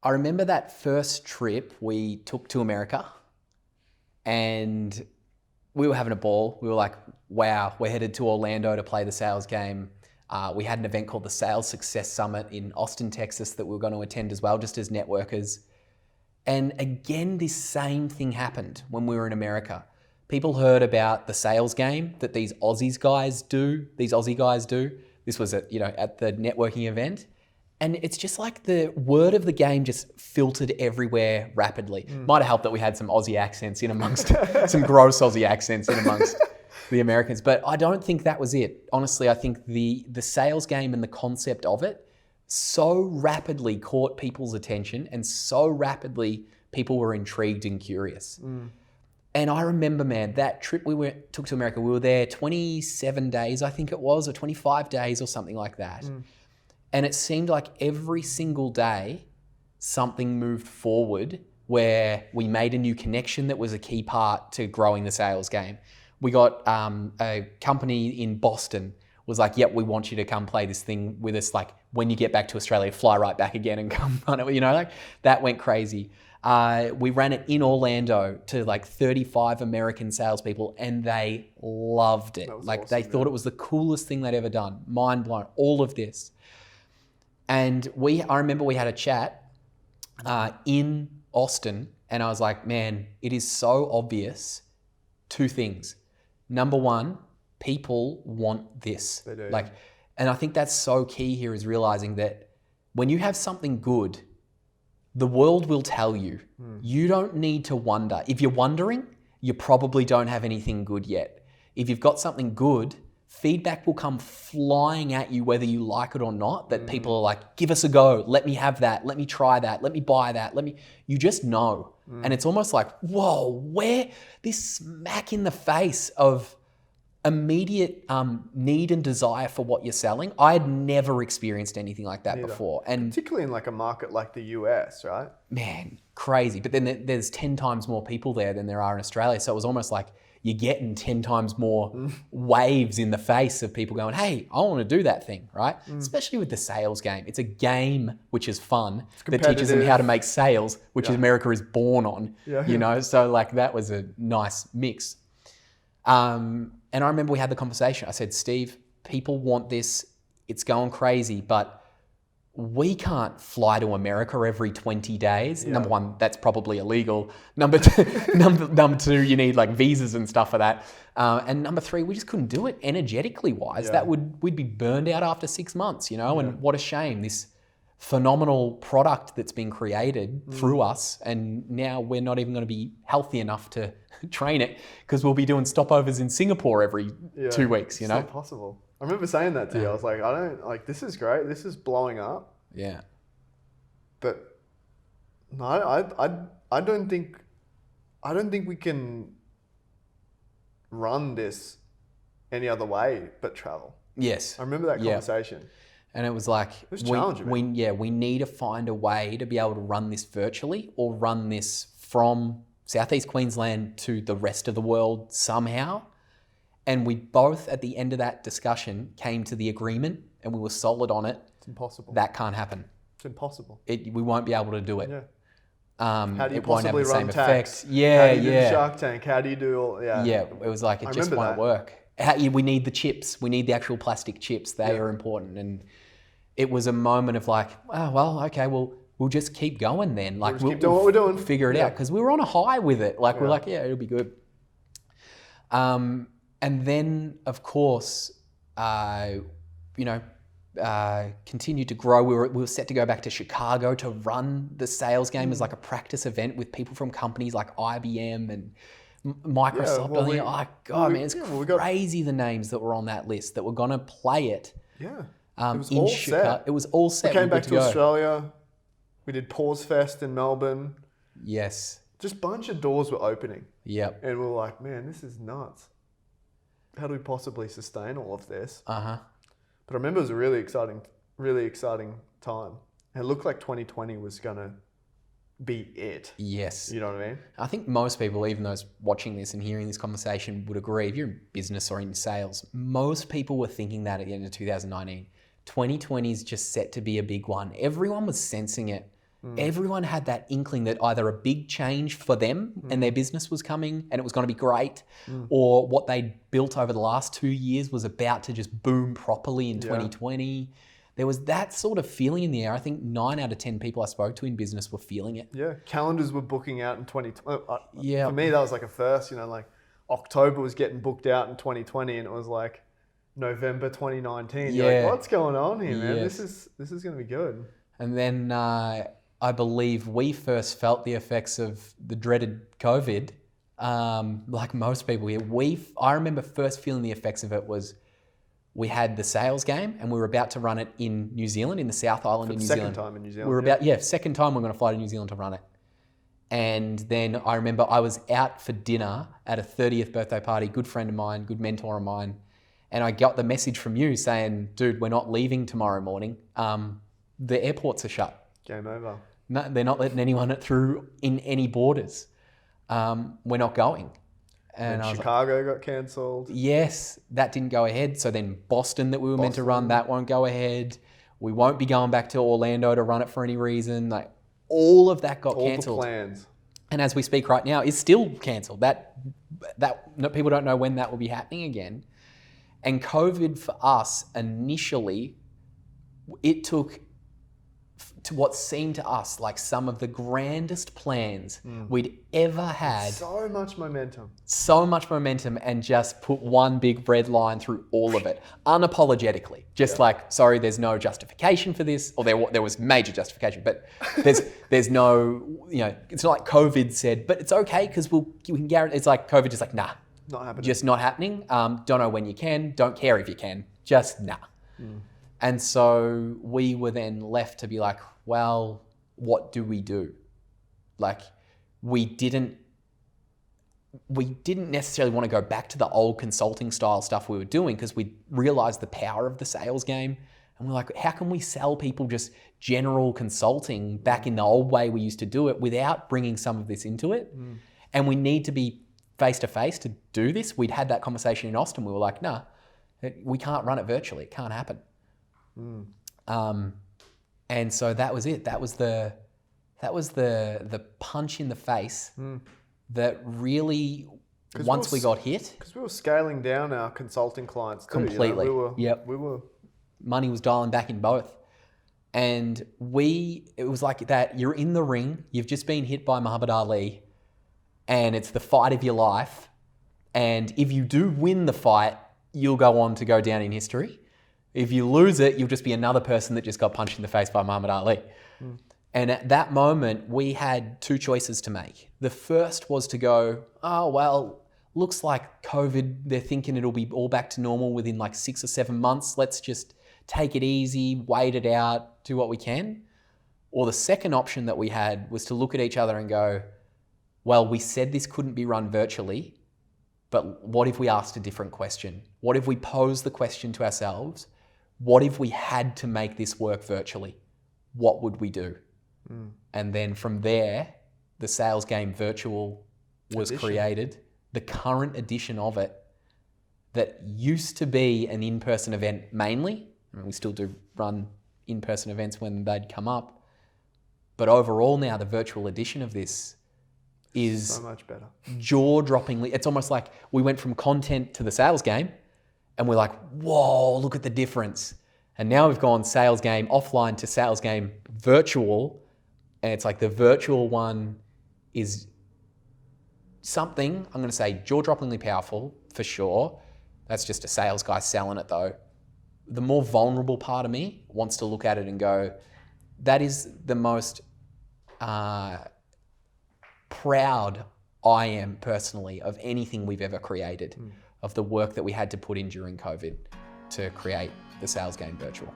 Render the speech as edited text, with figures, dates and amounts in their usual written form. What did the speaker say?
I remember that first trip we took to America, and we were having a ball. We were like, wow, we're headed to Orlando to play the sales game. We had an event called the Sales Success Summit in Austin, Texas that we were going to attend as well, just as networkers. And again, this same thing happened when we were in America. People heard about the sales game that these Aussie guys do. This was at the networking event. And it's just like the word of the game just filtered everywhere rapidly. Might have helped that we had some Aussie accents in amongst, some gross Aussie accents in amongst the Americans. But I don't think that was it. Honestly, I think the sales game and the concept of it so rapidly caught people's attention, and so rapidly people were intrigued and curious. And I remember, man, that trip took to America, we were there 27 days, I think it was, or 25 days or something like that. And it seemed like every single day, something moved forward where we made a new connection that was a key part to growing the sales game. We got a company in Boston was like, yep, we want you to come play this thing with us. Like when you get back to Australia, fly right back again and come run it. Like that went crazy. We ran it in Orlando to like 35 American salespeople, and they loved it. Like awesome, they thought it was the coolest thing they'd ever done. Mind blown, all of this. And I remember we had a chat in Austin, and I was like, man, it is so obvious. Two things. Number one, people want this. They do. And I think that's so key here, is realizing that when you have something good, the world will tell you. You don't need to wonder. If you're wondering, you probably don't have anything good yet. If you've got something good, feedback will come flying at you whether you like it or not, that people are like, give us a go, let me have that, let me try that, let me buy that, you just know. And it's almost like, whoa, where this smack in the face of immediate need and desire for what you're selling. I had never experienced anything like that before. And particularly in like a market like the US, right? Man, crazy. But then there's 10 times more people there than there are in Australia. So it was almost like you're getting 10 times more waves in the face of people going, hey, I want to do that thing, right? Especially with the sales game. It's a game which is fun that teaches them how to make sales, which America is born on, So like that was a nice mix. And I remember we had the conversation. I said, Steve, people want this. It's going crazy, but we can't fly to America every 20 days. Number one, that's probably illegal. Number two, you need like visas and stuff for that. And number three, we just couldn't do it energetically wise. We'd be burned out after 6 months, and what a shame. This phenomenal product that's been created through us, and now we're not even going to be healthy enough to train it because we'll be doing stopovers in Singapore every 2 weeks, It's not possible. I remember saying that to you. I was like, this is great. This is blowing up. Yeah. But no, I don't think we can run this any other way but travel. Yes. I remember that conversation. And it was like, challenging. we need to find a way to be able to run this virtually, or run this from Southeast Queensland to the rest of the world somehow. And we both, at the end of that discussion, came to the agreement, and we were solid on it. It's impossible. That can't happen. It's impossible. We won't be able to do it. Yeah. How do you possibly run tax? Effect. How do you do the Shark Tank? How do you do all? Yeah. Yeah, it was like, it just won't work. We need the chips. We need the actual plastic chips. They are important. And it was a moment of like, oh, well, okay, we'll just keep going then. Like we'll keep doing what we're doing. Figure it out. Because we were on a high with it. Like we're like, yeah, it'll be good. And then, of course, continued to grow. We were set to go back to Chicago to run the sales game as like a practice event with people from companies like IBM and Microsoft. It's crazy the names that were on that list that were going to play it. Yeah. It was all set. It was all set. We came back to Australia. We did Pause Fest in Melbourne. Yes. Just a bunch of doors were opening. Yep. And we were like, man, this is nuts. How do we possibly sustain all of this? Uh-huh. But I remember it was a really exciting time. It looked like 2020 was going to be it. Yes. You know what I mean? I think most people, even those watching this and hearing this conversation, would agree. If you're in business or in sales, most people were thinking that at the end of 2019. 2020 is just set to be a big one. Everyone was sensing it. Everyone had that inkling that either a big change for them and their business was coming and it was going to be great, or what they'd built over the last 2 years was about to just boom properly in 2020. There was that sort of feeling in the air. I think 9 out of 10 people I spoke to in business were feeling it. Yeah, calendars were booking out in 2020. Yeah. For me, that was like a first, like October was getting booked out in 2020 and it was like November 2019. You're Yeah. like, what's going on here, man? Yes. This is going to be good. And then I believe we first felt the effects of the dreaded COVID, like most people here. I remember first feeling the effects of it was we had the sales game and we were about to run it in New Zealand, in the South Island in New Zealand. Second time in New Zealand. We were second time we're going to fly to New Zealand to run it. And then I remember I was out for dinner at a 30th birthday party, good friend of mine, good mentor of mine. And I got the message from you saying, dude, we're not leaving tomorrow morning. The airports are shut. Game over. No, they're not letting anyone through in any borders. We're not going. And I was Chicago got cancelled. yes, that didn't go ahead. So then Boston that we were meant to run, that won't go ahead. We won't be going back to Orlando to run it for any reason. Like all of that got All cancelled. the plans. And as we speak right now, is still cancelled. That people don't know when that will be happening again. And COVID for us initially, it took to what seemed to us like some of the grandest plans we'd ever had. So much momentum. So much momentum, and just put one big red line through all of it, unapologetically. Just like, sorry, there's no justification for this, or there was major justification, but there's no, it's not like COVID said, but it's okay because we can guarantee. It's like COVID just like, nah, Not happening. just not happening. Don't know when you can, don't care if you can, just nah. And so we were then left to be like, well, what do we do? Like, we didn't necessarily want to go back to the old consulting style stuff we were doing because we realized the power of the sales game. And we're like, how can we sell people just general consulting back in the old way we used to do it without bringing some of this into it? And we need to be face to face to do this. We'd had that conversation in Austin. We were like, nah, we can't run it virtually. It can't happen. And so that was it. That was the punch in the face that really, once we got hit, Because we were scaling down our consulting clients too. Completely. We were. money was dialing back in both. And it was like that. You're in the ring. You've just been hit by Muhammad Ali, and it's the fight of your life. And if you do win the fight, you'll go on to go down in history. If you lose it, you'll just be another person that just got punched in the face by Muhammad Ali. And at that moment, we had two choices to make. The first was to go, oh, well, looks like COVID, they're thinking it'll be all back to normal within like 6 or 7 months. Let's just take it easy, wait it out, do what we can. Or the second option that we had was to look at each other and go, well, we said this couldn't be run virtually, but what if we asked a different question? What if we posed the question to ourselves? What if we had to make this work virtually? What would we do? And then from there, the Sales Game Virtual was created. The current edition of it that used to be an in-person event mainly. I mean, we still do run in-person events when they'd come up. But overall now, the virtual edition of this is So much better. jaw-droppingly. It's almost like we went from content to the sales game, and we're like, whoa, look at the difference. And now we've gone sales game offline to sales game virtual, and it's like the virtual one is something, I'm going to say, jaw-droppingly powerful for sure. That's just a sales guy selling it though. The more vulnerable part of me wants to look at it and go, that is the most proud I am personally of anything we've ever created, of the work that we had to put in during COVID to create the Sales Game Virtual.